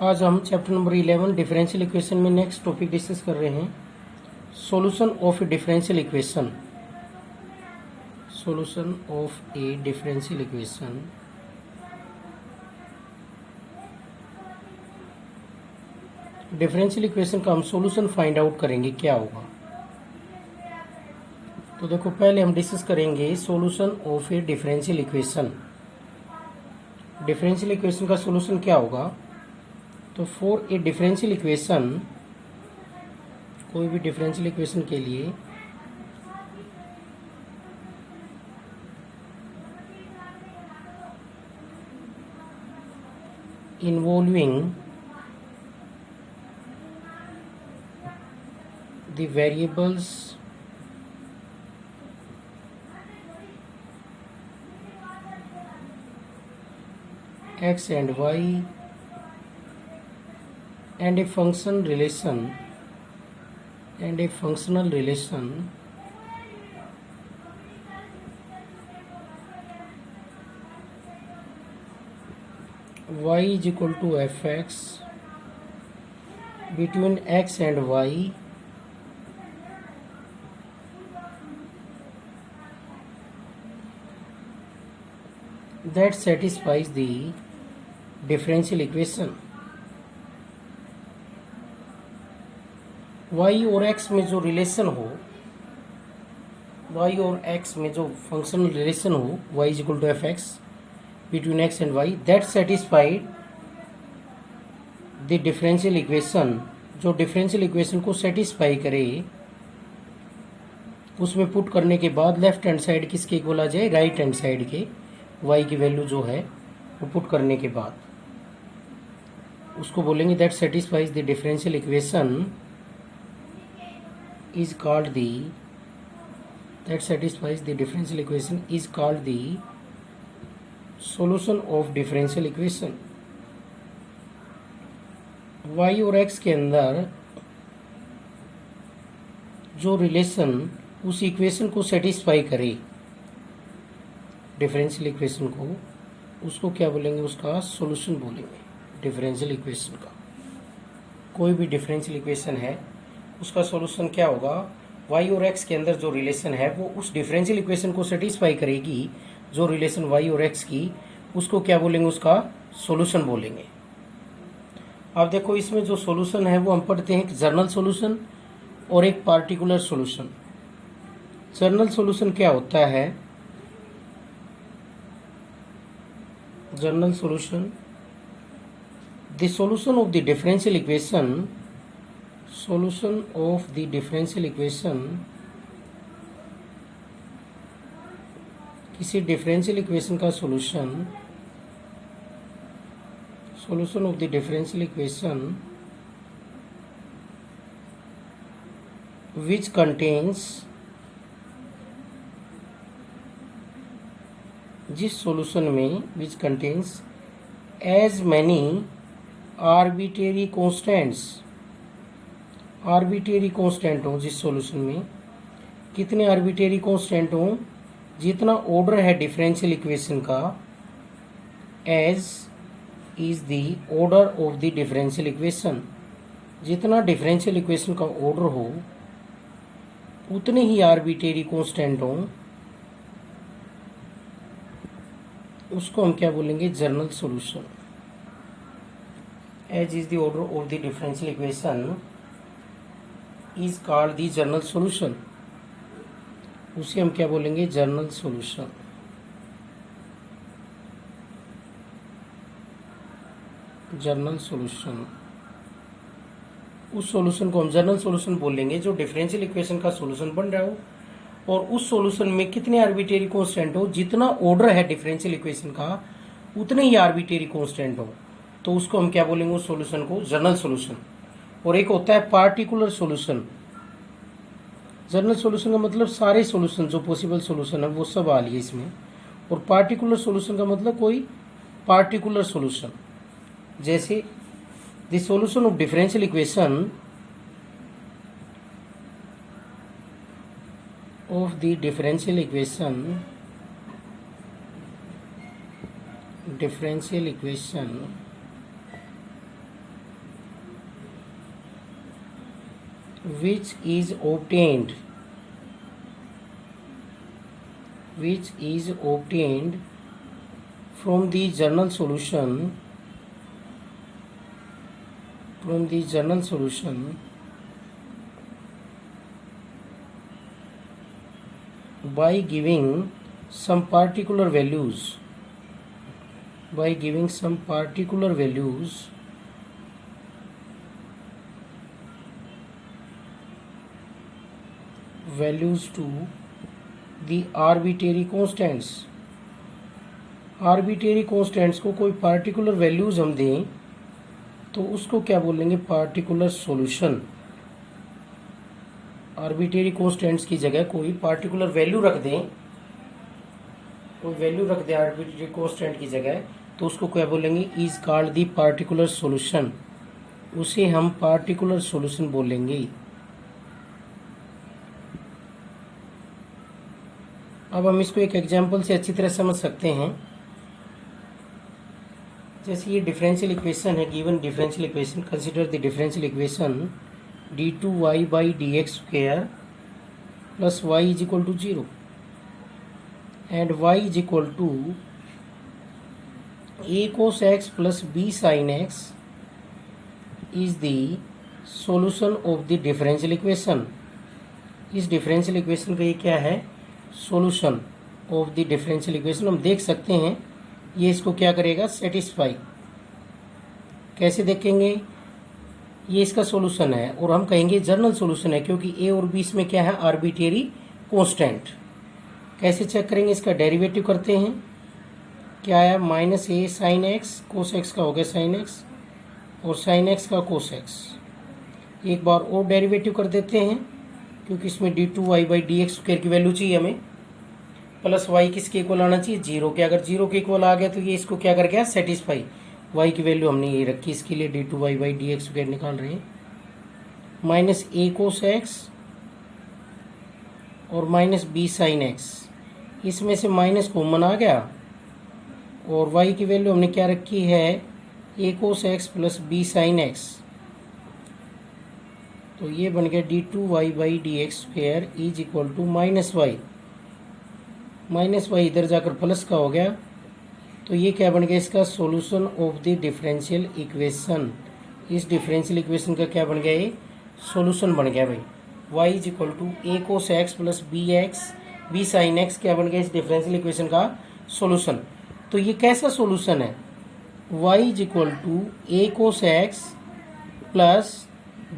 आज हम chapter number 11 differential equation में नेक्स्ट टॉपिक डिस्कस कर रहे हैं solution of A differential equation. Solution of A differential equation. Differential equation का हम सॉल्यूशन फाइंड आउट करेंगे क्या होगा। तो देखो, पहले हम डिस्कस करेंगे solution of A differential equation. Differential equation का सॉल्यूशन क्या होगा। तो फॉर ए डिफरेंशियल इक्वेशन, कोई भी डिफरेंशियल इक्वेशन के लिए involving the variables x and y and a function relation and a functional relation y is equal to fx between x and y that satisfies the differential equation। y और x में जो relation हो, y और x में जो functional relation हो, y is equal to F X between x and y, that satisfied the differential equation. जो differential equation को सेटिस्फाई करे, उसमें पुट करने के बाद लेफ्ट हैंड साइड किसके इक्वल आ जाए, राइट हैंड साइड के y की वैल्यू जो है वो पुट करने के बाद उसको बोलेंगे that satisfies the differential equation is called the that satisfies the differential equation is called the solution of differential equation। y और x के अंदर जो रिलेशन उस इक्वेशन को सेटिस्फाई करे, डिफरेंशियल इक्वेशन को, उसको क्या बोलेंगे, उसका सॉल्यूशन बोलेंगे डिफरेंशियल इक्वेशन का। कोई भी डिफरेंशियल इक्वेशन है उसका सॉल्यूशन क्या होगा, y और x के अंदर जो रिलेशन है वो उस डिफरेंशियल इक्वेशन को सेटिस्फाई करेगी। जो रिलेशन y और x की, उसको क्या बोलेंगे, उसका सॉल्यूशन बोलेंगे। अब देखो, इसमें जो सॉल्यूशन है वो हम पढ़ते हैं एक जनरल सॉल्यूशन और एक पार्टिकुलर सॉल्यूशन। जनरल सॉल्यूशन क्या होता है, general solution the solution of the differential equation, solution of the differential equation, किसी डिफरेंशियल इक्वेशन का solution, solution of the differential equation which contains, जिस सॉल्यूशन में which contains as many arbitrary constants, arbitrary constant हो, जिस solution में कितने arbitrary constant हो, जितना ऑर्डर है डिफरेंशियल इक्वेशन का, as is the order of the differential equation. जितना डिफरेंशियल इक्वेशन का ऑर्डर हो उतने ही आर्बिट्रेरी कांस्टेंट हो, उसको हम क्या बोलेंगे, general solution. As is the order of the differential equation is called the general solution, उसे हम क्या बोलेंगे, जनरल सॉल्यूशन। जनरल सॉल्यूशन, उस सॉल्यूशन को हम जनरल सॉल्यूशन बोलेंगे जो डिफरेंशियल इक्वेशन का सॉल्यूशन बन रहा हो और उस सॉल्यूशन में कितने आर्बिट्रेरी कांस्टेंट हो, जितना ऑर्डर है डिफरेंशियल इक्वेशन का उतने ही आर्बिट्रेरी कांस्टेंट हो, तो उसको हम क्या बोलेंगे, उस सॉल्यूशन को जनरल सॉल्यूशन। और एक होता है पार्टिकुलर सॉल्यूशन। जनरल सॉल्यूशन का मतलब सारे सॉल्यूशन जो पॉसिबल सॉल्यूशन है वो सब आ लिए इसमें, और पार्टिकुलर सॉल्यूशन का मतलब कोई पार्टिकुलर सॉल्यूशन। जैसे the solution of differential equation of the differential equation differential equation which is obtained from the general solution by giving some particular values to the arbitrary constants को कोई particular values हम दें तो उसको क्या बोलेंगे, particular solution. Arbitrary constants की जगह कोई पार्टिकुलर वैल्यू रख दें आर्बिट्रेरी कांस्टेंट की जगह, तो उसको क्या बोलेंगे, is called the particular solution. उसे हम पार्टिकुलर सॉल्यूशन बोलेंगे। अब हम इसको एक एग्जांपल से अच्छी तरह समझ सकते हैं। जैसे ये डिफरेंशियल इक्वेशन है, given differential equation, consider the differential equation d2y by D x square plus Y is equal to 0 and y is equal to a cos x plus b sin x is the solution of the differential equation. इस differential equation का ये क्या है, solution of the differential equation. हम देख सकते हैं ये इसको क्या करेगा, सेटिस्फाई। कैसे देखेंगे, ये इसका सॉल्यूशन है और हम कहेंगे जनरल सॉल्यूशन है, क्योंकि ए और बी इसमें क्या है, आर्बिट्रेरी कांस्टेंट। कैसे चेक करेंगे, इसका डेरिवेटिव करते हैं। क्या आया, minus a sine x, cos x का हो गया साइन एक्स और साइन एक्स का कोस एक्स। एक बार और डेरिवेटिव कर देते हैं, क्योंकि इसमें d2y by D x square की वैल्यू चाहिए हमें, प्लस वाई किसके इक्वल आना चाहिए, 0 के। अगर 0 के इक्वल आ गया तो ये इसको क्या कर गया, सेटिस्फाई। वाई की वैल्यू हमने ये रखी, इसके लिए d2y by D x square निकाल रहे हैं। माइनस ए कोस एक्स और माइनस बी साइन एक्स, इसमें से माइनस कॉमन आ गया और वाई की वैल्यू हमने क्या रखी है, a cos x plus B sine x. तो ये बन गया d2y by D x square is equal to minus y इधर जाकर प्लस का हो गया। तो ये क्या बन गया, इसका solution of the differential equation. इस डिफरेंशियल इक्वेशन का क्या बन गया, ये सॉल्यूशन बन गया भाई। y is equal to A cos x plus B sine X क्या बन गया, इस डिफरेंशियल इक्वेशन का सॉल्यूशन। तो ये कैसा सॉल्यूशन है, y is equal to A cos x plus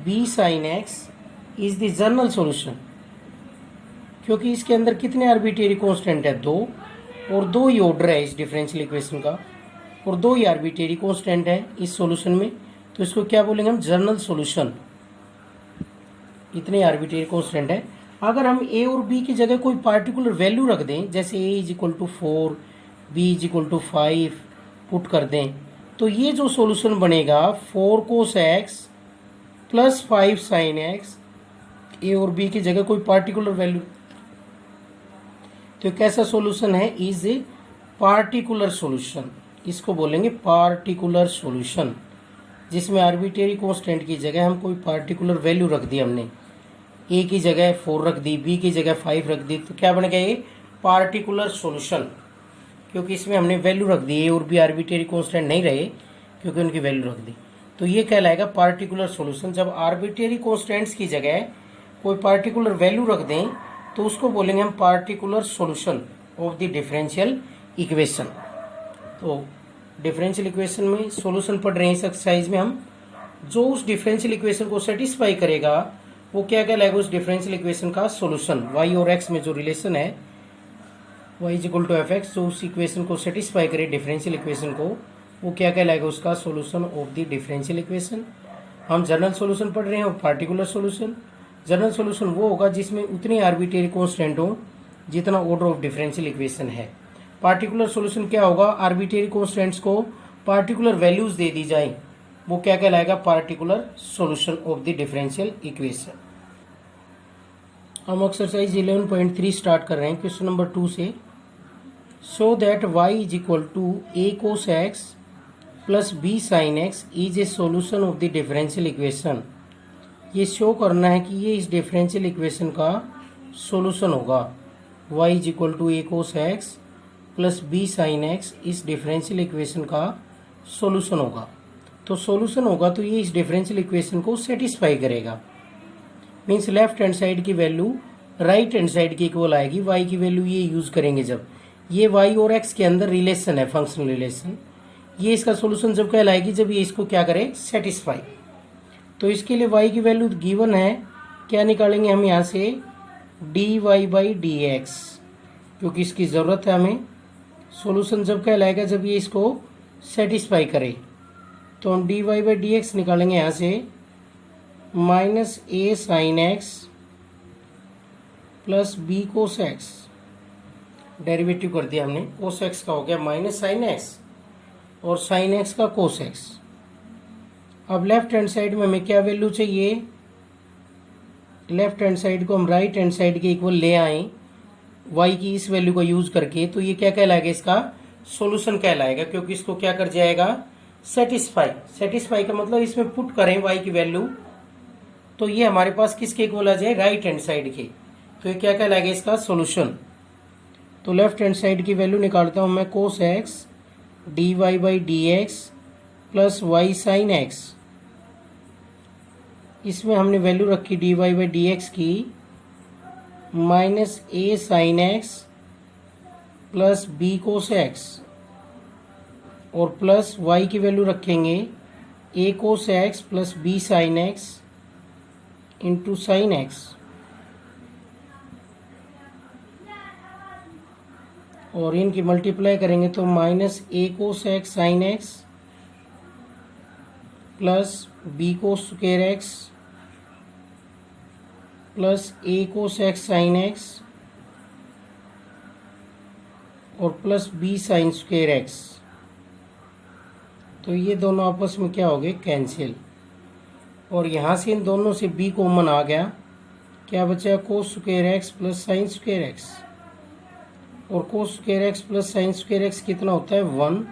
B sine x is the general solution. क्योंकि इसके अंदर कितने आर्बिट्रेरी कांस्टेंट है, 2, और 2 ही ऑर्डर है इस डिफरेंशियल इक्वेशन का, और 2 ही आर्बिट्रेरी कांस्टेंट है इस सॉल्यूशन में। तो इसको क्या बोलेंगे हम, जनरल सॉल्यूशन। इतने आर्बिट्रेरी कांस्टेंट है। अगर हम ए और बी की जगह कोई पार्टिकुलर वैल्यू रख दें, जैसे a is equal to 4, b is equal to 5 put कर दें, तो ये जो सॉल्यूशन बनेगा 4 cos x plus 5 sine x, a और बी की जगह कोई पार्टिकुलर वैल्यू, तो कैसा सॉल्यूशन है, इज ए पार्टिकुलर सॉल्यूशन। इसको बोलेंगे पार्टिकुलर सॉल्यूशन, जिसमें आर्बिट्रेरी कांस्टेंट की जगह हम कोई पार्टिकुलर वैल्यू रख दी। हमने ए की जगह 4 रख दी, बी की जगह 5 रख दी, तो क्या बन गया, ये पार्टिकुलर सॉल्यूशन। क्योंकि इसमें हमने वैल्यू रख दी, ए और बी आर्बिट्रेरी कांस्टेंट नहीं रहे, क्योंकि उनकी वैल्यू रख दी। तो ये कहलाएगा पार्टिकुलर सॉल्यूशन। जब आर्बिट्रेरी कांस्टेंट्स की जगह कोई पार्टिकुलर वैल्यू रख दें तो उसको बोलेंगे हम particular solution of the differential equation. तो डिफरेंशियल इक्वेशन में सॉल्यूशन पढ़ रहे हैं इस एक्सरसाइज में हम। जो उस डिफरेंशियल इक्वेशन को सेटिस्फाई करेगा वो क्या कहलाएगा, उस डिफरेंशियल इक्वेशन का सॉल्यूशन। y और x में जो रिलेशन है, y is equal to F x, जो उस इक्वेशन को सेटिस्फाई करे डिफरेंशियल इक्वेशन को, वो क्या कहलाएगा, उसका solution of the differential equation. हम जनरल सॉल्यूशन पढ़ रहे हैं और पार्टिकुलर सॉल्यूशन। जनरल सॉल्यूशन वो होगा जिसमें उतनी आर्बिट्रेरी कांस्टेंट हो जितना ऑर्डर ऑफ डिफरेंशियल इक्वेशन है। पार्टिकुलर सॉल्यूशन क्या होगा, आर्बिट्रेरी कांस्टेंट्स को पार्टिकुलर वैल्यूज दे दी जाए, वो क्या कहलाएगा, particular solution of the differential equation. हम एक्सरसाइज 11.3 स्टार्ट कर रहे हैं क्वेश्चन नंबर 2 से। So that y is equal to A cos x plus B sine x is a solution of the differential equation ये शो करना है कि ये इस डिफरेंशियल इक्वेशन का सॉल्यूशन होगा। y is equal to a cos x plus b sin x इस differential equation का सॉल्यूशन होगा। तो सॉल्यूशन होगा तो ये इस डिफरेंशियल इक्वेशन को सेटिस्फाई करेगा। मीन्स लेफ्ट हैंड साइड की वैल्यू राइट हैंड साइड की इक्वल आएगी। y की वैल्यू ये यूज करेंगे जब ये y और x के अंदर रिलेशन है, फंक्शनल रिलेशन, ये इसका सॉल्यूशन जब कहलाएगी जब ये इसको क्या करे, सेटिस्फाई। तो इसके लिए y की वैल्यू गिवन है, क्या निकालेंगे हम यहाँ से, dy बाई डी एक्स, क्योंकि इसकी ज़रूरत है हमें। सॉल्यूशन जब कहलाएगा जब ये इसको सेटिस्फाई करे, तो हम dy बाई डी एक्स निकालेंगे यहाँ से minus a sign x plus b cos x. Derivative कर दिया हमने, कोस एक्स का हो गया माइनस साइन एक्स और साइन एक्स का कोस एक्स। अब लेफ्ट हैंड साइड में हमें क्या वैल्यू चाहिए, लेफ्ट हैंड साइड को हम राइट हैंड साइड के इक्वल ले आए y की इस वैल्यू को यूज करके, तो ये क्या कहलाएगा, इसका सॉल्यूशन कहलाएगा, क्योंकि इसको क्या कर जाएगा, सेटिस्फाई। सेटिस्फाई का मतलब इसमें पुट करें y की वैल्यू, तो ये हमारे पास किसके इक्वल आ जाए, राइट हैंड साइड के। तो ये क्या कहलाएगा, इसका सॉल्यूशन। तो लेफ्ट हैंड साइड की वैल्यू निकालता हूं मैं, cos x d y by D x plus y sine x. इसमें हमने वैल्यू रखी d y by D x की minus a sine x plus b cos x, और प्लस वाई की वैल्यू रखेंगे a cos x plus B sine x into sine x, और इनकी multiply करेंगे तो minus a cos x sine x plus b cos square x plus a cos x sine x और plus B sine square x. तो ये दोनों आपस में क्या हो गए, कैंसिल, और यहाँ से इन दोनों से b कॉमन आ गया, क्या बचा, cos square x plus sine square x, और cos square x plus sine square x कितना होता है, 1,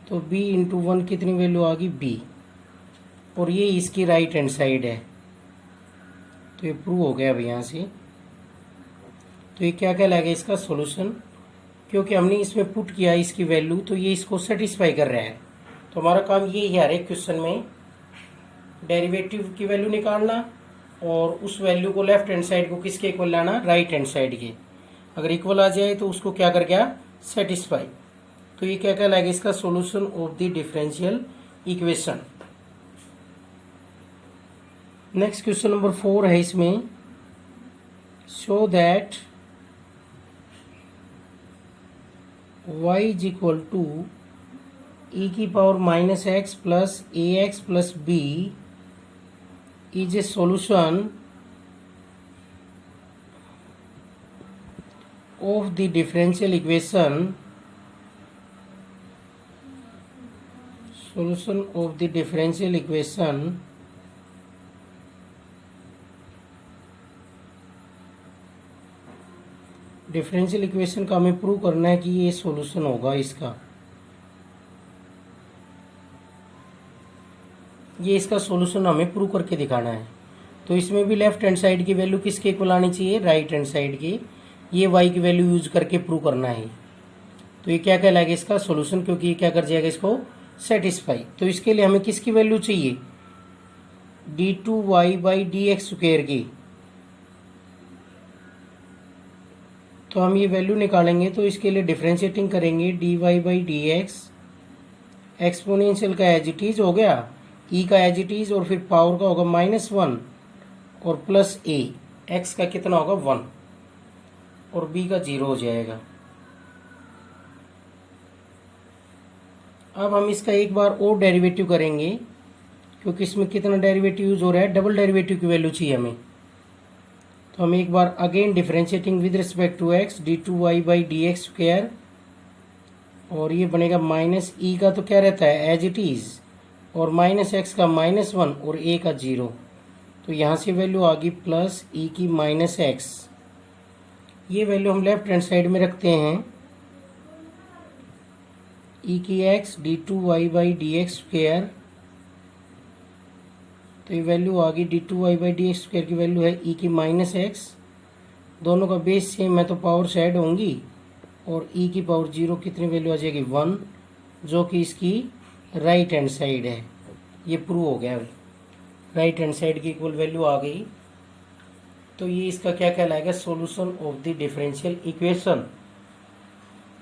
तो b इंटू 1 कितनी वैल्यू आ गई, b, और ये इसकी राइट हैंड साइड है। तो ये प्रूव हो गया अभी यहाँ से। तो ये क्या कहलाएगा, इसका सॉल्यूशन, क्योंकि हमने इसमें पुट किया इसकी वैल्यू, तो ये इसको सेटिस्फाई कर रहा है। तो हमारा काम ये है हर एक क्वेश्चन में डेरिवेटिव की वैल्यू निकालना और उस वैल्यू को लेफ्ट हैंड साइड को किसके इक्वल लाना, राइट हैंड साइड के। अगर इक्वल आ जाए तो उसको क्या कर गया, सेटिस्फाई। तो ये क्या कहलाएगा, इसका solution of the differential equation. Next question number 4 है इसमें, show that y is equal to e की power minus x plus a x plus b is a solution of the differential equation, solution of the differential equation differential equation का हमें prove करना है कि ये solution होगा इसका, ये इसका सॉल्यूशन हमें प्रूव करके दिखाना है। तो इसमें भी लेफ्ट हैंड साइड की वैल्यू किसके इक्वल आनी चाहिए, राइट हैंड साइड की। ये y की वैल्यू यूज करके प्रूव करना है। तो ये क्या कहलाएगा, इसका सॉल्यूशन, क्योंकि ये क्या कर जाएगा, इसको सेटिस्फाई। तो इसके लिए हमें किसकी वैल्यू चाहिए, d2y by D x square की। तो हम ये वैल्यू निकालेंगे, तो इसके लिए डिफ्रेंशिएटिंग करेंगे dy by D x, exponential का एज इट इज हो गया, e का एज इट इज, और फिर पावर का होगा -1 और प्लस a, x का कितना होगा 1 और b का 0 हो जाएगा। अब हम इसका एक बार और डेरिवेटिव करेंगे, क्योंकि इसमें कितना डेरिवेटिव यूज हो रहा है, डबल डेरिवेटिव की वैल्यू चाहिए हमें। तो हम एक बार again differentiating with respect to x, d2y by D x square, और ये बनेगा माइनस e का तो क्या रहता है एज इट इज, और माइनस एक्स का -1 और a का 0। तो यहाँ से वैल्यू आ गई प्लस e की माइनस एक्स। ये वैल्यू हम लेफ्ट हैंड साइड में रखते हैं, e की x d2y by D x square तो ये वैल्यू आ गई d2y/dx² की वैल्यू है e की -x, दोनों का बेस सेम है तो पावर्स ऐड होंगी, और e की पावर 0 कितनी वैल्यू आ जाएगी 1, जो कि इसकी राइट हैंड साइड है। ये प्रूव हो गया, राइट हैंड साइड की इक्वल वैल्यू आ गई। तो ये इसका क्या कहलाएगा, solution of the differential equation,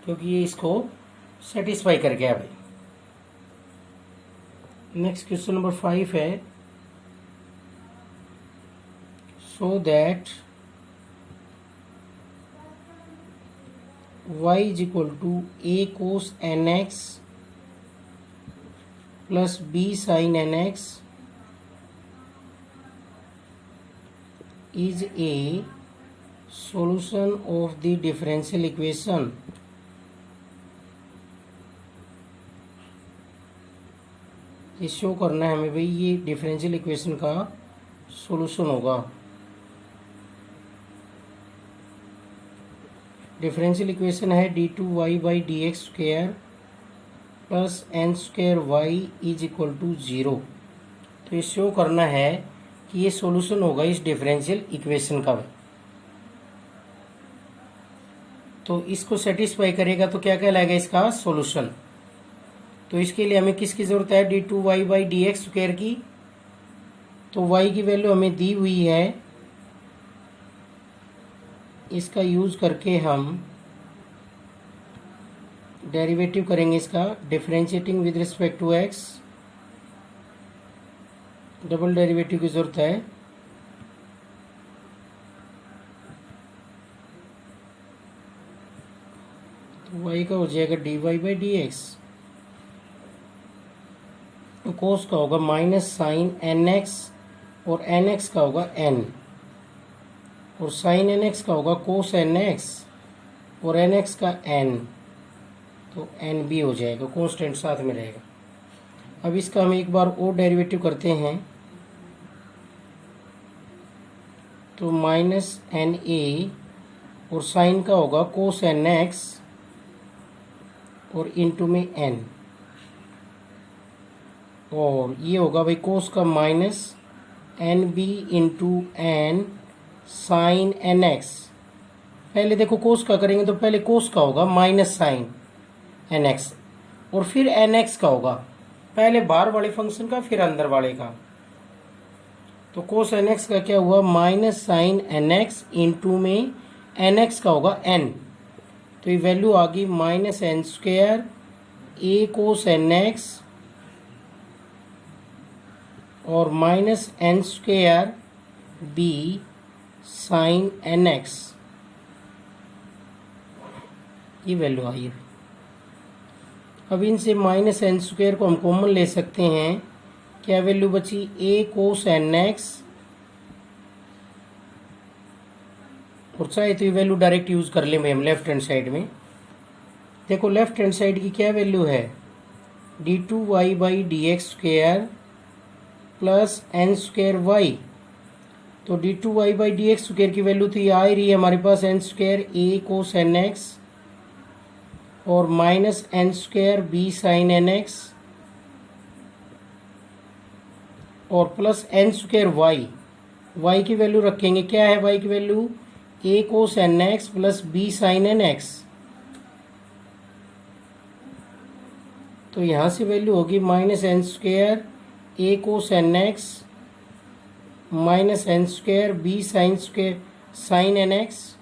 क्योंकि ये इसको सेटिस्फाई कर गया भाई। नेक्स्ट क्वेश्चन नंबर 5 है, so that y is equal to a cos nx plus b sin nx is a solution of the differential equation। ये शो करना है हमें भाई, ये डिफरेंशियल इक्वेशन का सॉल्यूशन होगा। डिफरेंशियल इक्वेशन है d2y/dx² plus n² is equal to 0। तो ये शो करना है कि ये सॉल्यूशन होगा इस डिफरेंशियल इक्वेशन का। तो इसको सेटिस्फाई करेगा तो क्या कहलाएगा इसका सॉल्यूशन। तो इसके लिए हमें किसकी जरूरत है, d2y/dx² की। तो y की वैल्यू हमें दी हुई है, इसका यूज करके हम डेरिवेटिव करेंगे इसका, differentiating with respect to x, double derivative की जरूरत है। तो y का हो जाएगा dy/dx, तो कोस का होगा माइनस साइन nx, और nx का होगा n, और साइन nx का होगा कोस nx, और nx का n, तो n भी हो जाएगा, कांस्टेंट साथ में रहेगा। अब इसका हम एक बार और डेरिवेटिव करते हैं, तो माइनस na, और साइन का होगा कोस nx, और इनटू में n, और ये होगा भाई कोस का minus n b into n sine n x. पहले देखो कोस का करेंगे तो पहले कोस का होगा माइनस साइन एन एक्स, और फिर एन एक्स का होगा, पहले बाहर वाले फंक्शन का फिर अंदर वाले का। तो कोस एन एक्स का क्या हुआ, minus sine n x into में एन एक्स का होगा एन, तो ये वैल्यू आ गई -n² a cos n x और -n² b sine n x, ये वैल्यू आई है। अब इनसे -n² को हम कॉमन ले सकते हैं, क्या वैल्यू बची, a कोस एन एक्स, और चाहे तो ये वैल्यू डायरेक्ट यूज कर लें भाई हम लेफ्ट हैंड साइड में। देखो लेफ्ट हैंड साइड की क्या वैल्यू है, d2y/dx² प्लस n²y, तो d2y/dx² की वैल्यू तो ये आ ही रही है हमारे पास, n² a cos n x और -n² b sine n x, और प्लस n² y की वैल्यू रखेंगे, क्या है y की वैल्यू, a cos n x plus b sine n x, तो यहां से वैल्यू होगी -n² a cos n x -n² b sine n x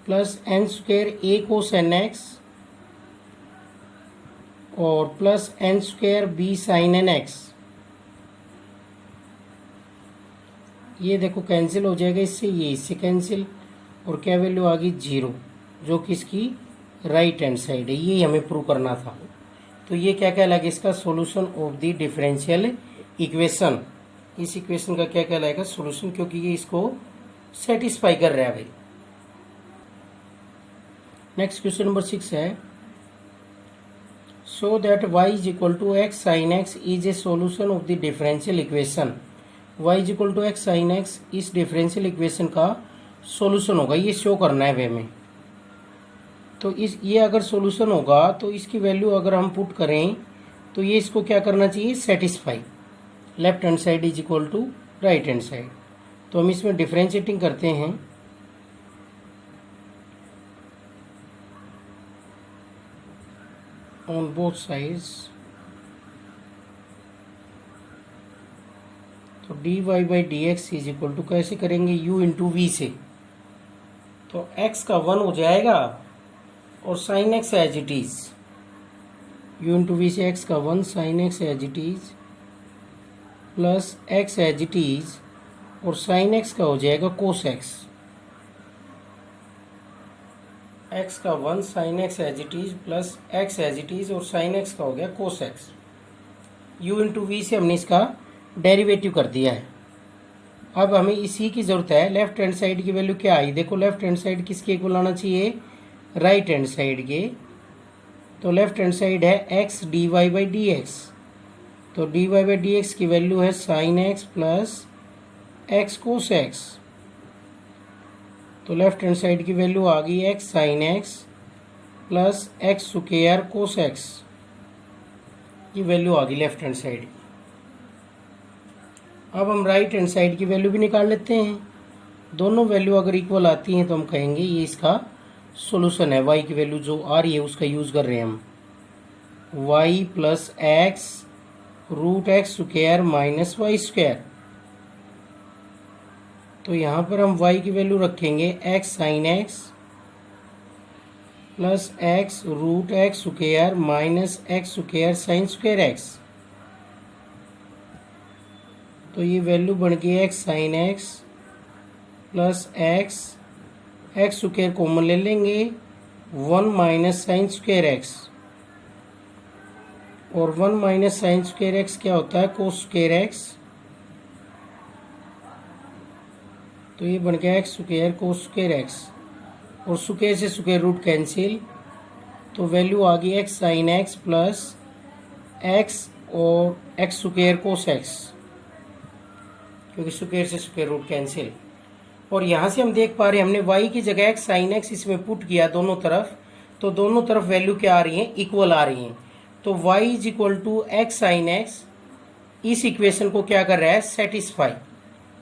plus n² a cos n x और plus n² b sine n x. ये देखो cancel हो जाएगा इससे, ये इससे कैंसिल, और क्या वैल्यू आ गई 0, जो कि इसकी राइट हैंड साइड है। ये हमें प्रूव करना था। तो ये क्या कहलाएगा, इसका solution of the differential equation. इस इक्वेशन का क्या कहलाएगा, सॉल्यूशन, क्योंकि ये इसको सेटिस्फाई कर रहा है भाई। नेक्स्ट क्वेश्चन नंबर 6 है, so that y is equal to x sin x is a solution of the differential equation. y is equal to x sin x इस डिफरेंशियल इक्वेशन का सॉल्यूशन होगा, ये शो करना है वे में। तो ये अगर सॉल्यूशन होगा तो इसकी वैल्यू अगर हम पुट करें तो ये इसको क्या करना चाहिए, satisfy. Left hand side is equal to right hand side. तो हम इसमें डिफरेंशिएटिंग करते हैं। ऑन बोथ साइड्स, तो d y by D x is equal to कैसे करेंगे, u इंटू वी से। तो x का 1 हो जाएगा और sine x as it is, u into v से x का 1 sine x as it is plus x as it is, और साइन x का हो जाएगा कोस x। x का 1 sine x as it is plus x as it is, और sine x का हो गया cos x। u into v से हमने इसका डेरिवेटिव कर दिया है। अब हमें इसी की ज़रूरत है। लेफ्ट हैंड साइड की वैल्यू क्या आई, देखो लेफ्ट हैंड साइड किसके इक्वल आना चाहिए, राइट हैंड साइड के। तो लेफ्ट हैंड साइड है x d y by D x. तो d y by D x की वैल्यू है sine x plus x cos x. तो लेफ्ट हैंड साइड की वैल्यू आ गई x sine x plus x square cos x, ये value आ गई लेफ्ट हैंड साइड। अब हम राइट हैंड साइड की वैल्यू भी निकाल लेते हैं। दोनों वैल्यू अगर इक्वल आती हैं तो हम कहेंगे ये इसका सॉल्यूशन है। y की वैल्यू जो आ रही है उसका यूज़ कर रहे हैं हम, y plus x root x square minus y square. तो यहाँ पर हम y की वैल्यू रखेंगे x sine x plus x root x square minus x square sine square x. तो ये वैल्यू बन गई x sine x plus x, x square common ले लेंगे 1 माइनस साइन स्क्वायर एक्स, और 1 माइनस साइन स्क्वायर एक्स क्या होता है, कोस स्क्वायर एक्स। तो ये बन गया एक्स स्क्वायर कोस स्क्वायर एक्स, और स्क्वायर से स्क्वायर रूट कैंसिल। तो वैल्यू आ गई x sine x plus x और एक्स स्क्वायर कोस एक्स, क्योंकि स्क्वायर से स्क्वायर रूट कैंसिल। और यहाँ से हम देख पा रहे हैं हमने y की जगह एक्स साइन एक्स इसमें पुट किया दोनों तरफ, तो दोनों तरफ वैल्यू क्या आ रही है, इक्वल आ रही हैं। तो y is equal to x sine x इस इक्वेशन को क्या कर रहा है, सेटिस्फाई,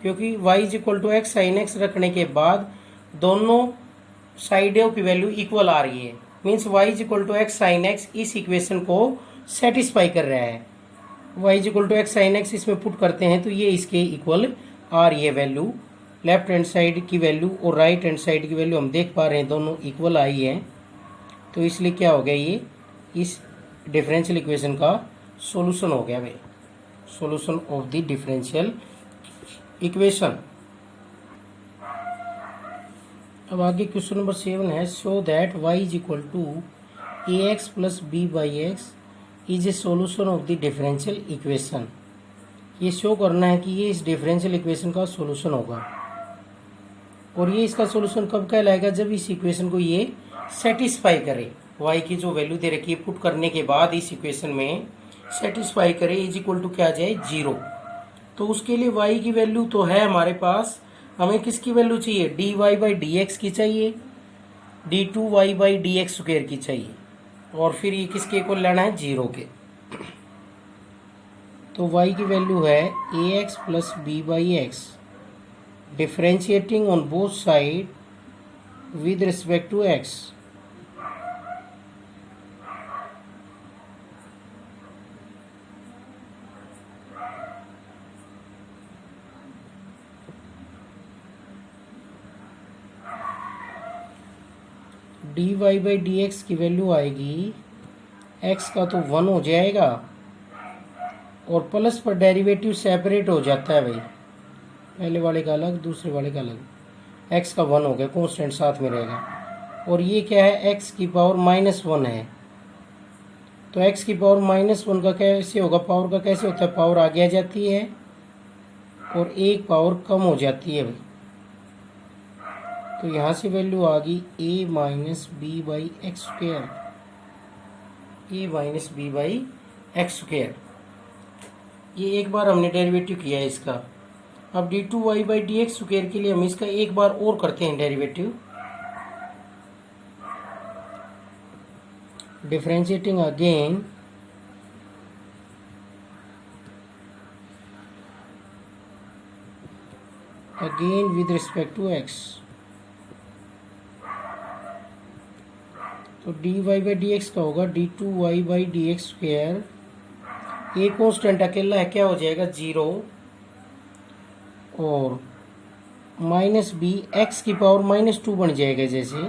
क्योंकि y is equal to x sine x रखने के बाद दोनों साइडों की वैल्यू इक्वल आ रही है। Means y is equal to x sine x इस इक्वेशन को सेटिस्फाई कर रहा है। y is equal to x sine x इसमें पुट करते हैं तो ये इसके इक्वल आ रही है वैल्यू। लेफ्ट हैंड साइड की वैल्यू और राइट हैंड साइड की वैल्यू हम देख पा रहे हैं दोनों इक्वल आई है। तो इसलिए क्या हो गया, ये इस डिफरेंशियल इक्वेशन का सॉल्यूशन हो गया भाई, solution of the differential equation. अब आगे क्वेश्चन नंबर 7 है, show that y is equal to a x plus b by x is a solution of the differential equation. ये शो करना है कि ये इस डिफरेंशियल इक्वेशन का सॉल्यूशन होगा, और ये इसका सॉल्यूशन कब कहलाएगा, जब इस इक्वेशन को ये सेटिस्फाई करे। y की जो वैल्यू दे रखी है पुट करने के बाद इस इक्वेशन में सेटिस्फाई करे, इज इक्वल टू क्या आ जाए, 0। तो उसके लिए y की वैल्यू तो है हमारे पास, हमें किसकी वैल्यू चाहिए, d y by D x की चाहिए, d two y by D x square की चाहिए, और फिर ये किसके इक्वल लेना है, 0 के। तो y की वैल्यू है a x plus b by x, differentiating on both side with respect to x। D y by D x की वैल्यू आएगी, x का तो 1 हो जाएगा, और प्लस पर डेरिवेटिव सेपरेट हो जाता है भाई, पहले वाले का अलग दूसरे वाले का अलग। x का 1 हो गया, कॉन्स्टेंट साथ में रहेगा। और ये क्या है, x की पावर -1 है। तो x की पावर -1 का कैसे होगा, पावर का कैसे होता है, पावर आगे आ जाती है और एक पावर कम हो जाती है भाई। तो यहाँ से वैल्यू आ गई a minus b by x square, a minus b by x square. ये एक बार हमने डेरिवेटिव किया है इसका। अब d two y by D x square के लिए हम इसका एक बार और करते हैं derivative, differentiating again again with respect to x. तो dy बाई डी एक्स का होगा d2y by D x square. ये कॉन्स्टेंट अकेला है, क्या हो जाएगा 0, और माइनस बी एक्स की पावर -2 बन जाएगा जैसे।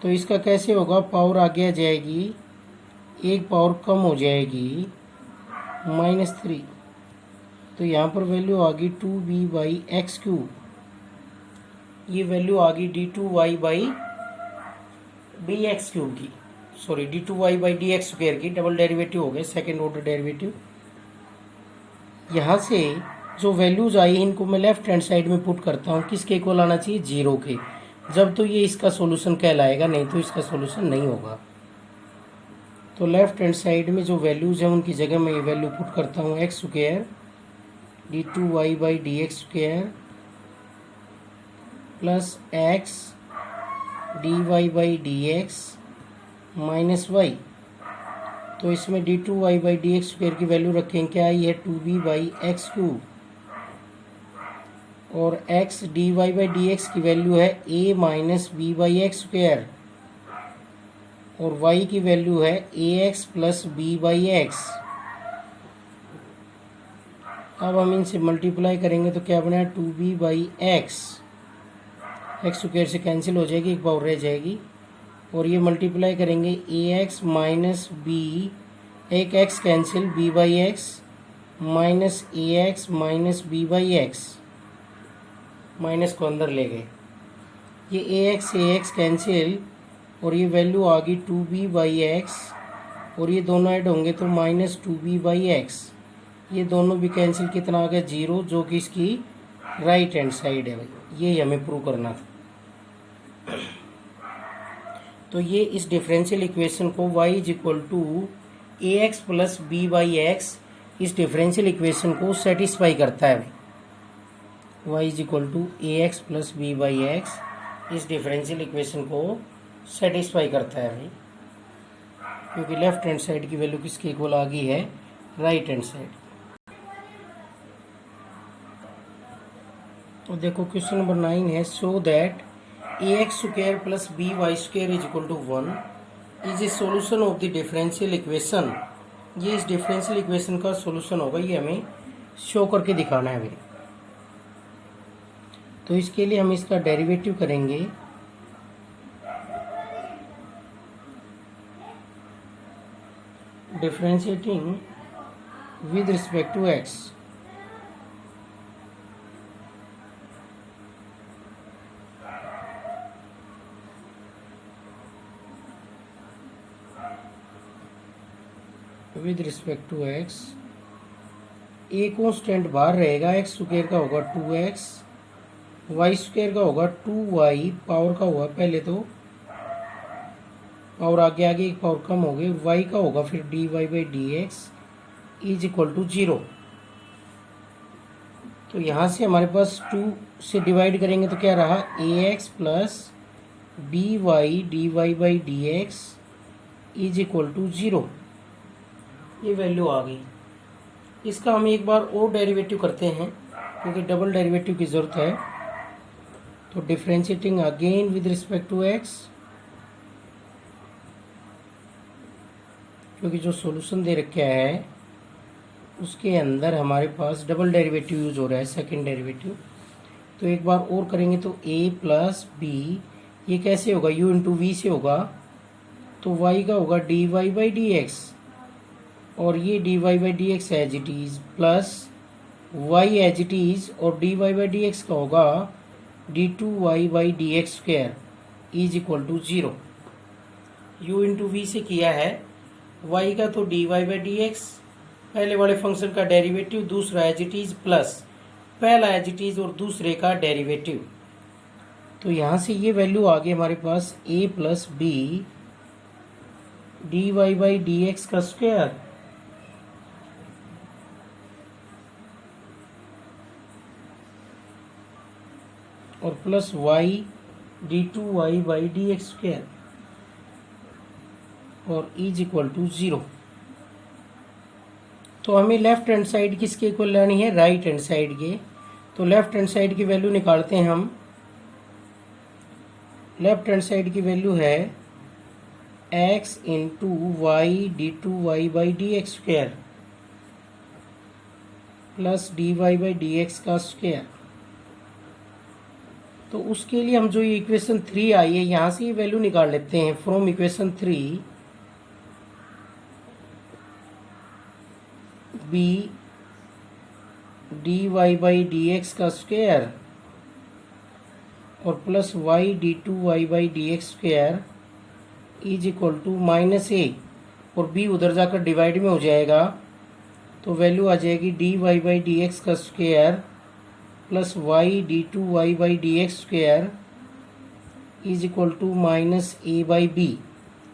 तो इसका कैसे होगा, पावर आगे आ जाएगी, एक पावर कम हो जाएगी -3। तो यहाँ पर वैल्यू आ गई 2b बाई एक्स क्यूब। ये वैल्यू आ गई d2y by D x cube की, sorry d2y by D x square की। डबल डेरिवेटिव हो गए, सेकेंड ऑर्डर डेरिवेटिव। यहाँ से जो वैल्यूज आई इनको मैं लेफ्ट हैंड साइड में पुट करता हूँ। किसके इक्वल आना चाहिए, 0 के। जब तो ये इसका सॉल्यूशन कहलाएगा, नहीं तो इसका सॉल्यूशन नहीं होगा। तो लेफ्ट हैंड साइड में जो वैल्यूज हैं उनकी जगह मैं ये वैल्यू पुट करता हूँ, x square d2y by D x square plus x dy by D x minus y. तो इसमें d2y by D x square की वैल्यू रखेंगे, क्या आई है 2b बाई एक्स क्यूब, और x dy by D x की वैल्यू है a minus b by x square, और y की वैल्यू है ax plus b by x. अब हम इनसे मल्टीप्लाई करेंगे तो क्या बना, 2b by x, x square से कैंसिल हो जाएगी, एक पावर रह जाएगी, और ये मल्टीप्लाई करेंगे ax माइनस बी, एक x cancel, b by x minus ax minus b by x, minus को अंदर ले गए, ये ax कैंसिल, और ये वैल्यू आ गई 2b बाई एक्स, और ये दोनों ऐड होंगे तो माइनस 2b बाई एक्स। ये दोनों भी कैंसिल, कितना आ गया 0, जो कि इसकी राइट हैंड साइड है भाई। ये हमें प्रूव करना था। तो ये इस डिफरेंशियल इक्वेशन को y is equal to a x plus b by x, इस डिफरेंशियल इक्वेशन को सेटिस्फाई करता है भाई। y is equal to a x plus b by x इस डिफरेंशियल इक्वेशन को सेटिस्फाई करता है भाई, क्योंकि लेफ्ट हैंड साइड की वैल्यू किसके इक्वल आ गई है, राइट हैंड साइड। तो देखो क्वेश्चन नंबर 9 है, show that a x square plus b y square is equal to 1 is a solution of the differential equation. ये इस डिफरेंशियल इक्वेशन का सोल्यूशन होगा, ये हमें शो करके दिखाना है भाई। तो इसके लिए हम इसका डेरिवेटिव करेंगे, differentiating with respect to x. With respect to x, a constant बाहर रहेगा, एक्स स्क्वायर का होगा 2x, वाई स्क्वायर का होगा 2y, पावर का होगा पहले तो पावर आगे आगे एक पावर कम हो गई, y का होगा फिर dy by D x is equal to 0। तो यहाँ से हमारे पास 2 से डिवाइड करेंगे तो क्या रहा, ax plus b y d y by D x is equal to 0। ये वैल्यू आ गई। इसका हम एक बार और डेरिवेटिव करते हैं, क्योंकि डबल डेरिवेटिव की ज़रूरत है। तो differentiating again with respect to x, क्योंकि जो सॉल्यूशन दे रखा है उसके अंदर हमारे पास डबल डेरिवेटिव यूज हो रहा है, सेकंड डेरिवेटिव। तो एक बार और करेंगे तो a प्लस बी, ये कैसे होगा, u इंटू वी से होगा, तो y का होगा dy बाई डी एक्स, और ये dy by D x as it is, plus y as it is, और dy बाई डी एक्स का होगा d2y by D x square is equal to 0। u into v से किया है, y का तो dy बाई डी एक्स, पहले वाले फंक्शन का डेरिवेटिव, दूसरा एज इट इज, प्लस पहला एज इट इज और दूसरे का डेरिवेटिव। तो यहाँ से ये वैल्यू आ गई हमारे पास a plus b dy by D x का स्क्वायर, और plus y d2y by D x square, और इज इक्वल टू 0। तो हमें लेफ्ट हैंड साइड किसके इक्वल लेनी है, राइट हैंड साइड के। तो लेफ्ट हैंड साइड की वैल्यू निकालते हैं हम। लेफ्ट हैंड साइड की वैल्यू है x into y d two y by D x square plus d y by D x का स्क्वेयर। तो उसके लिए हम जो ये इक्वेशन 3 आई है यहाँ से ये वैल्यू निकाल लेते हैं। From equation 3 b d y by D x का स्क्वेयर और plus y d two y by D x square is equal to minus a, और बी उधर जाकर डिवाइड में हो जाएगा तो वैल्यू आ जाएगी d y by D x का square plus y d two y by D x square is equal to minus a by b.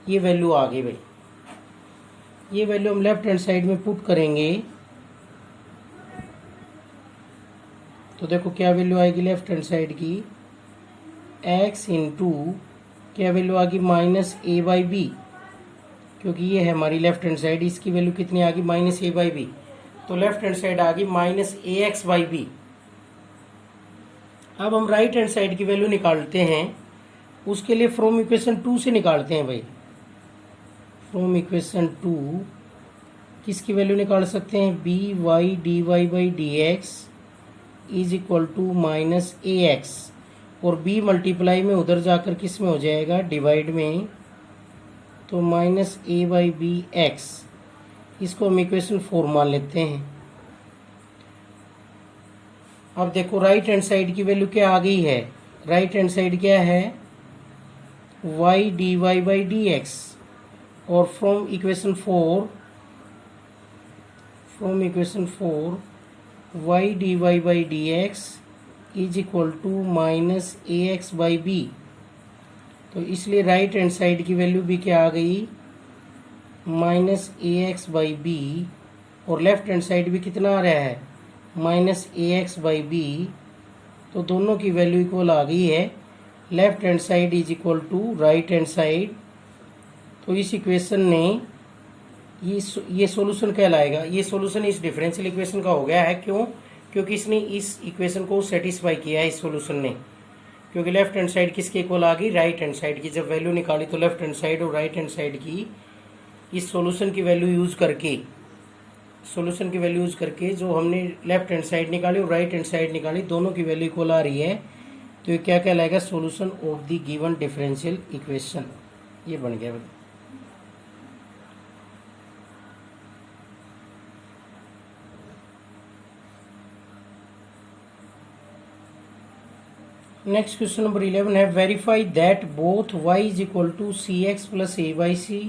ये वैल्यू आ गई भाई। ये वैल्यू हम लेफ्ट हैंड साइड में पुट करेंगे तो देखो क्या वैल्यू आएगी लेफ्ट हैंड साइड की, x इंटू क्या वैल्यू आ गई माइनस ए बाई बी, क्योंकि ये है हमारी लेफ्ट हैंड साइड। इसकी वैल्यू कितनी आ गई माइनस ए बाई बी, तो लेफ्ट हैंड साइड आ गई minus a x by b. अब हम राइट हैंड साइड की वैल्यू निकालते हैं। उसके लिए फ्रॉम इक्वेशन 2 से निकालते हैं भाई। फ्रॉम इक्वेशन 2 किसकी वैल्यू निकाल सकते हैं, b y d y by D x is equal to minus a x, और b मल्टीप्लाई में उधर जाकर किस में हो जाएगा डिवाइड में, तो minus a by b x. इसको हम इक्वेशन 4 मान लेते हैं। अब देखो राइट हैंड साइड की वैल्यू क्या आ गई है। राइट हैंड साइड क्या है, y d y by D x, और from equation 4 y d y by D x is equal to minus a x by b. तो इसलिए राइट हैंड साइड की वैल्यू भी क्या आ गई, minus a x by b, और left hand side भी कितना आ रहा है, minus a x by b. तो दोनों की वैल्यू इक्वल आ गई है। Left hand side is equal to right hand side. तो इस इक्वेशन ने ये सॉल्यूशन कहलाएगा। ये सॉल्यूशन इस डिफरेंशियल इक्वेशन का हो गया है। क्यों, क्योंकि इसने इस इक्वेशन को सेटिस्फाई किया है इस सॉल्यूशन ने, क्योंकि लेफ्ट हैंड साइड किसके इक्वल आ गई, राइट हैंड साइड की। जब वैल्यू निकाली तो लेफ्ट हैंड साइड और राइट हैंड साइड की इस सॉल्यूशन की वैल्यू यूज करके जो हमने लेफ्ट हैंड साइड निकाली और राइट हैंड साइड निकाली, दोनों की वैल्यू इक्वल आ रही है। तो ये क्या कहलाएगा, solution of the given differential equation. ये बन गया। नेक्स्ट क्वेश्चन नंबर 11 है, verify that both y is equal to c x plus a by c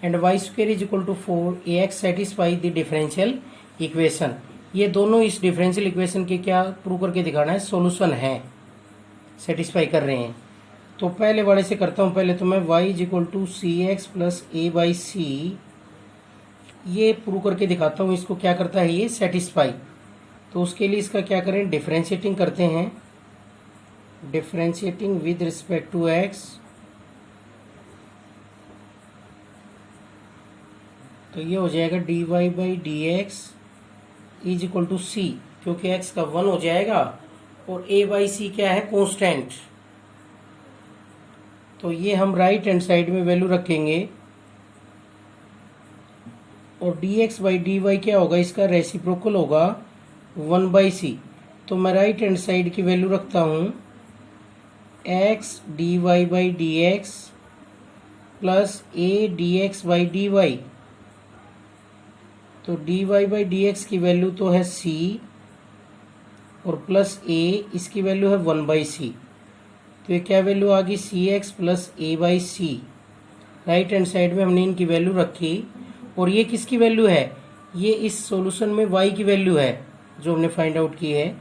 and y square is equal to 4ax satisfy the differential equation. ये दोनों इस differential equation के क्या prove करके दिखाना है, सॉल्यूशन है, सेटिस्फाई कर रहे हैं। तो पहले वाले से करता हूँ। पहले तो मैं y is equal to c x plus a by c ये प्रूव करके दिखाता हूँ। इसको क्या करता है ये, सेटिस्फाई। तो उसके लिए इसका क्या करें, डिफरेंशिएटिंग करते हैं। Differentiating with respect to x, तो ये हो जाएगा dy by D x is equal to c, क्योंकि x का 1 हो जाएगा और a बाई सी क्या है, कांस्टेंट। तो ये हम राइट हैंड साइड में वैल्यू रखेंगे, और dx बाई डी वाई क्या होगा, इसका रेसिप्रोकल होगा 1 बाई सी। तो मैं राइट हैंड साइड की वैल्यू रखता हूँ x dy by D x plus a dx by d y. तो dy बाई डी एक्स की वैल्यू तो है c, और प्लस a इसकी वैल्यू है 1 बाई सी। तो ये क्या वैल्यू आ गई, c x plus a by c. Right hand side में हमने इनकी वैल्यू रखी, और ये किसकी वैल्यू है, ये इस सॉल्यूशन में y की वैल्यू है जो हमने फाइंड आउट की है।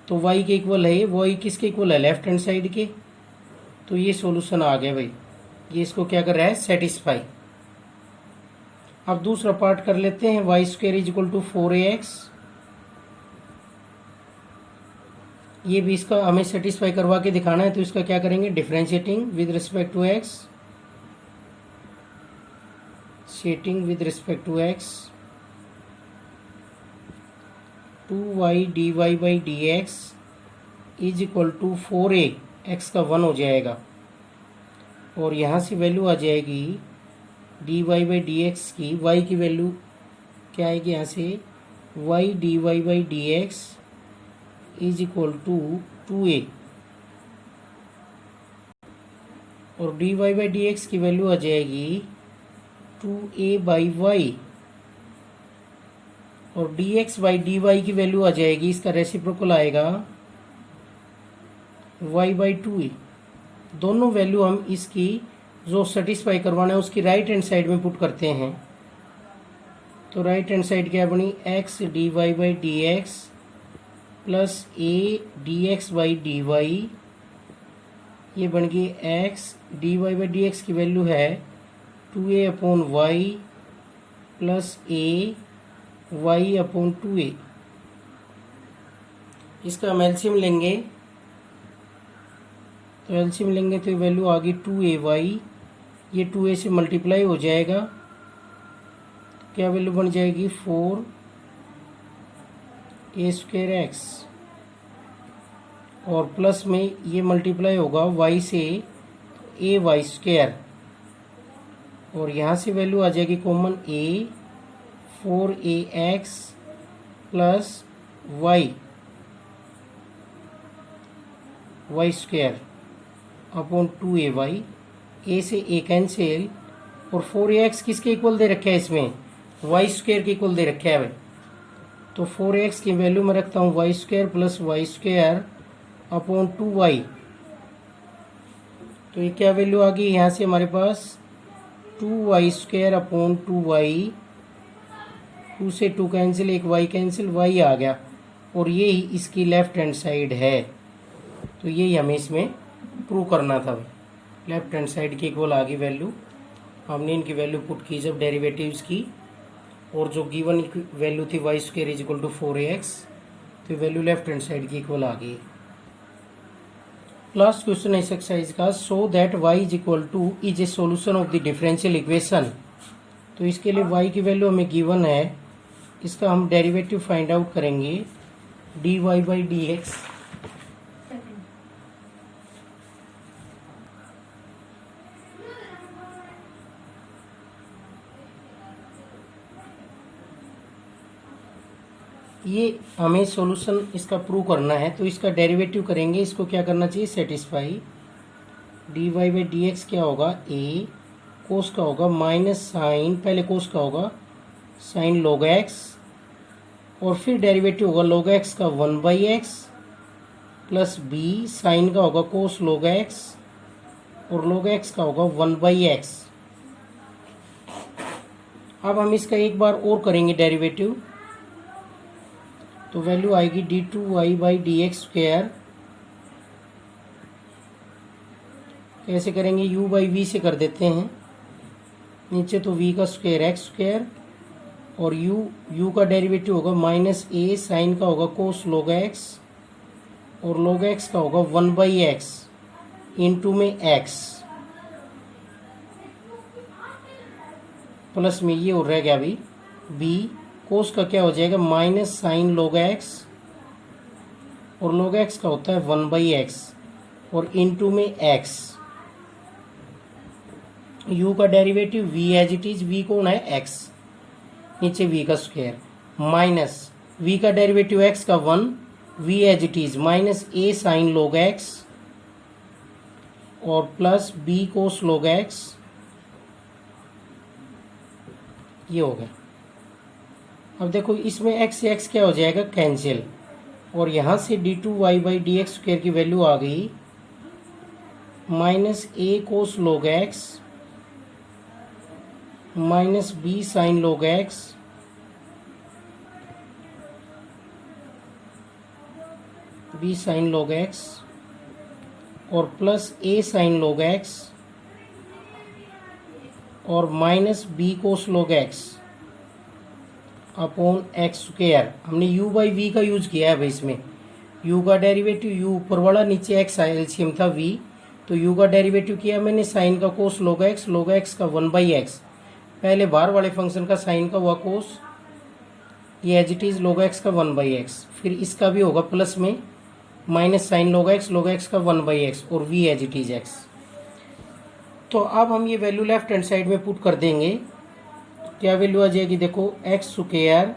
तो y के इक्वल है ये, y किसके इक्वल है, लेफ्ट हैंड साइड के। तो ये सॉल्यूशन आ गया भाई। ये इसको क्या कर रहा है, सेटिस्फाई। अब दूसरा पार्ट कर लेते हैं। Y square is equal to 4ax, ये भी इसका हमें सेटिस्फाई करवा के दिखाना है। तो इसका क्या करेंगे, differentiating with respect to x, setting with respect to x। 2y dy by D x is equal to 4a, x का 1 हो जाएगा और यहाँ से वैल्यू आ जाएगी dy बाई डी एक्स की, y की वैल्यू क्या आएगी यहाँ से, y dy by D x is equal to 2a और dy बाई डी एक्स की वैल्यू आ जाएगी 2a बाई वाई और dx बाई dy की वैल्यू आ जाएगी, इसका रेसिप्रोकल आएगा y बाई 2a। दोनों वैल्यू हम इसकी जो सेटिस्फाई करवाना है उसकी राइट हैंड साइड में पुट करते हैं। तो राइट हैंड साइड क्या बनी, x dy by D x plus a dx by dy, ये बन गई x dy by D x की वैल्यू है 2a upon y plus a y upon 2a। इसका हम एलसीएम लेंगे, तो एलसीएम लेंगे तो वैल्यू आ गई 2ay, ये 2a से मल्टीप्लाई हो जाएगा, क्या वैल्यू बन जाएगी 4a स्क्वायर एक्स और प्लस में ये मल्टीप्लाई होगा y से a वाई स्क्वायर और यहाँ से वैल्यू आ जाएगी common a 4ax plus y square upon 2ay, a से a कैंसिल और 4ax किसके इक्वल दे रखे है इसमें, वाई स्क्वायर के इक्वल दे रखे है भाई। तो 4ax की वैल्यू में रखता हूँ y square plus y square upon 2y, तो ये क्या वैल्यू आ गई यहाँ से हमारे पास 2y स्क्वायर अपॉन 2y, 2 से 2 कैंसिल, एक y कैंसिल, y आ गया और ये ही इसकी लेफ्ट हैंड साइड है। तो यही हमें इसमें प्रूव करना था, लेफ्ट हैंड साइड की इक्वल आ गई वैल्यू। हमने इनकी वैल्यू पुट की जब डेरिवेटिव्स की और जो गिवन वैल्यू थी y square is equal to 4ax, तो वैल्यू लेफ्ट हैंड साइड की इक्वल आ गई। लास्ट क्वेश्चन इस एक्सरसाइज का, so that y is equal to is a solution of the differential equation. तो इसके लिए y की वैल्यू हमें गिवन है, इसका हम डेरिवेटिव फाइंड आउट करेंगे dy बाई डी एक्स। ये हमें सॉल्यूशन इसका प्रूव करना है, तो इसका डेरिवेटिव करेंगे, इसको क्या करना चाहिए, satisfy. dy by D x क्या होगा, a कोस का होगा माइनस साइन, पहले कोस का होगा साइन log x और फिर डेरिवेटिव होगा log x का 1 by x plus b sine का होगा कोस log x और log x का होगा 1 बाई एक्स। अब हम इसका एक बार और करेंगे डेरिवेटिव, तो वैल्यू आएगी d2y by D x square. कैसे करेंगे, u बाई वी से कर देते हैं, नीचे तो v का स्क्वायर एक्स स्क्वायर और u का डेरिवेटिव होगा माइनस a, साइन का होगा कोस log x और log x का होगा 1 बाई एक्स इंटू में x प्लस में ये हो रह गया अभी b, कोस का क्या हो जाएगा माइनस साइन log x और log x का होता है 1 बाई एक्स और इंटू में x। u का derivative v as it is, v कौन है x, नीचे v का स्क्वायर माइनस v का डेरिवेटिव x का 1, v as it is minus a sine log x और plus b cos log x, ये हो गया। अब देखो इसमें x से x क्या हो जाएगा, कैंसिल, और यहाँ से d2y by D x square की वैल्यू आ गई minus a cos log x minus b sine log x log x और plus a sine log x और minus b cos log x upon x square. हमने u by v का use किया है भाई, इसमें u का डेरिवेटिव u ऊपर वाला, नीचे x एलसीएम था v, तो u का डेरिवेटिव किया मैंने साइन का कोस log x का 1 बाई एक्स, पहले बाहर वाले फंक्शन का साइन का हुआ कोस ये as it is log x का 1/x, फिर इसका भी होगा प्लस में माइनस साइन log x का 1/x और v as it is x। तो अब हम ये वैल्यू लेफ्ट हैंड साइड में पुट कर देंगे, क्या वैल्यू आ जाएगी देखो, x square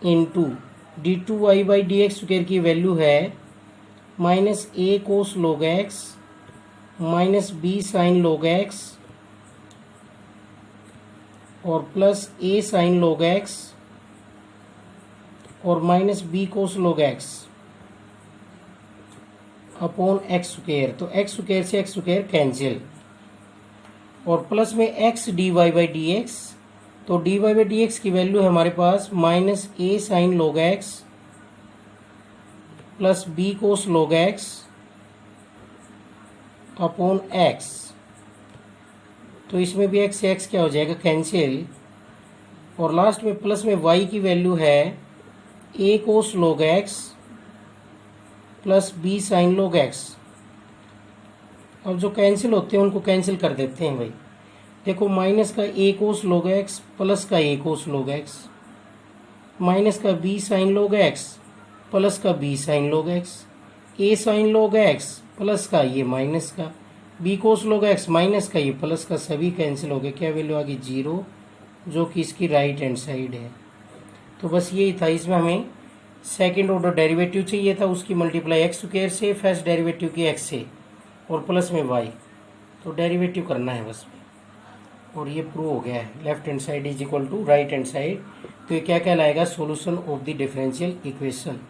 into d two y by D x square की वैल्यू है minus a cos log x minus b sine log x और plus a sine log x और minus b cos log x upon x square. तो x square से x square cancel और plus में x d y by D x. तो d y by D x की value है हमारे पास minus a sine log x plus b cos log x upon x. तो इसमें भी एक्स से एक्स क्या हो जाएगा, कैंसिल, और लास्ट में प्लस में y की वैल्यू है a cos log x plus B sine log x। अब जो कैंसिल होते हैं उनको कैंसिल कर देते हैं भाई। देखो माइनस का a cos log x plus का a cos log x minus का b sine log x plus का b sine log x, a sine log x plus का ये माइनस का b cos log x minus का ये plus का, सभी कैंसिल हो गए। क्या वैल्यू आ गई, 0, जो कि इसकी राइट हैंड साइड है। तो बस यही था, इसमें हमें सेकंड ऑर्डर डेरिवेटिव चाहिए था, उसकी मल्टीप्लाई एक्स स्क्वायर से, फर्स्ट डेरिवेटिव की एक्स से और प्लस में वाई। तो डेरिवेटिव करना है बस, और ये प्रूव हो गया है, left hand side is equal to right hand side. तो ये क्या कहलाएगा, solution of the differential equation.